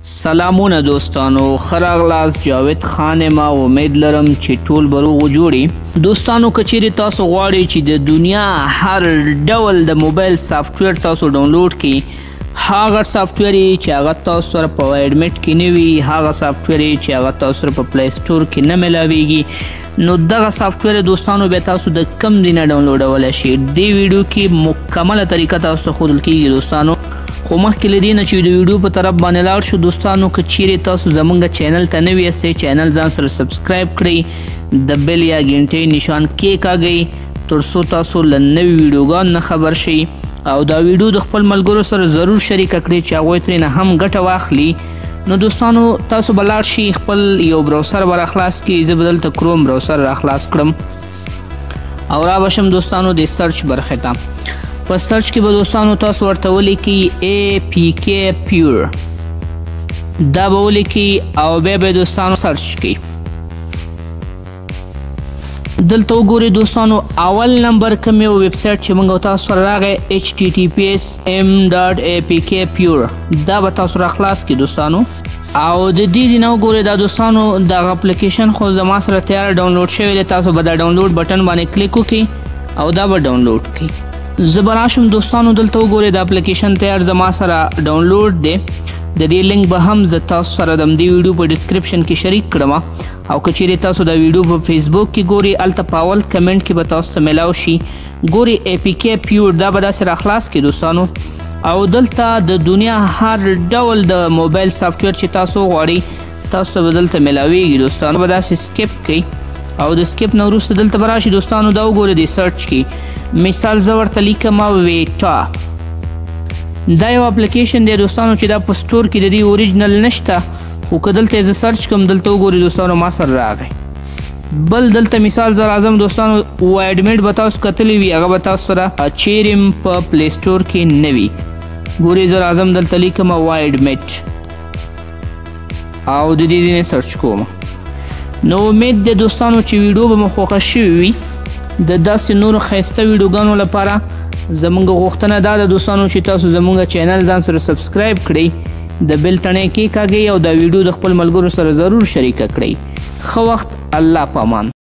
سلامونه دوستانو، ښه راغلاست. جاوید خان یم او امید لرم چې ټول به روغ جوړي. دوستانو که چیرې تاسو غواړئ چې د دنیا هر ډول د موبایل سافټویر تاسو ډاونلوډ کړئ، هغه سافټویر چې هغه تاسو سره په ایډمټ کې نه وي، هغه سافټویر چې هغه تاسو سره په پلی سټور کې نه ملاویږي، نو دغه سافټویر دوستانو بیا تاسو د کم ځای نه ډاونلوډولی شئ. دې ویډیو کې مکمله طریقه تاسو ته ښودل کیږي دوستانو. خو مخکې له دې نه چې د ویډیو په طرف باندې لاړ شو دوستانو، که چیرې تاسو زموږ چینل ته نوي یاستئ، چینل ځان سره سبسکرایب کړئ، د بیل یا ګنټۍ نشان کېکاږئ تر څو تاسو له نوي ویډیوګانو نه خبر شئ، او دا ویډیو د خپل ملګرو سره ضرور شریکه کړئ چې هغوی ترې نه هم ګټه واخلي. نو دوستانو تاسو به لاړ شئ، خپل یو براوسر به راخلاص کړئ. زه به دلته کروم براوسر راخلاص کړم او را به شم دوستانو د سرچ برخې ته. په سرچ کې به دوستانو تاسو ورته ولیکئ APK پیور، دا به ولیکئ او بیا به دوستانو سرچ کړئ. دلته وګورئ دوستانو اول نمبر کوم یو ویب سایټ چې موږ او تاسو سره راغی https://m.apk پیور، دا به تاسو راخلاص کړئ دوستانو. او د دې ځای نه وګورئ دا دوستانو دغه اپلیکیشن خو زما سره تیار ډاونلوډ شوی دی. تاسو به دا ډاونلوډ بټن باندې کلیک وکړئ او دا به ډاونلوډ کړئ. زه به راشم دوستانو، دلته وګورئ دا اپلیکیشن تیار زما سره ډاونلوډ دی. د دې لینک به هم زه تاسو سره د همدې ویډیو په ډسکرپشن کې شریک کړم، او که چیرې تاسو دا ویډیو په فیسبوک کې ګورئ، هلته په اول کمنټ کې به تاسو ته میلاو شي. ګورئ APK پیور، دا به داسې راخلاص کړئ دوستانو. او دلته د دنیا هر ډول د موبایل سافټویر چې تاسو غواړئ تاسو ته به دلته میلاویږي دوستانو. به داسې سکیپ کړئ او د سکیپ نه وروسته دلته به راشي دوستانو. دا وګورئ د سرچ کې مثال زه ورته لیکم ویټا. دا یو اپلیکیشن دی دوستانو چې دا په سټور کې د دې اوریجنل نشته، خو که دلته زه سرچ کوم دلته وګورئ دوستانو ما سره راغی. بل دلته مثال زه راځم دوستانو، ایډمټ به تاسو کتلی وي، هغه به تاسو سره چیرې په پلی سټور کې نه وي. ګورئ زه راځم دلته لیکم ایډمټ او د دې ځای نه سرچ کوم. نو امید دی دوستانو چې ویډیو به مو خوښه شوې وي. د داسې نورو ښایسته ویډیوګانو لپاره زموږ غوښتنه دا ده دوستانو چې تاسو زموږ چینل ځان سره سبسکرایب کړئ، د بیل تڼۍ کېکاږئ او دا ویډیو د خپل ملګرو سره ضرور شریکه کړئ. ښه وخت، الله پامان.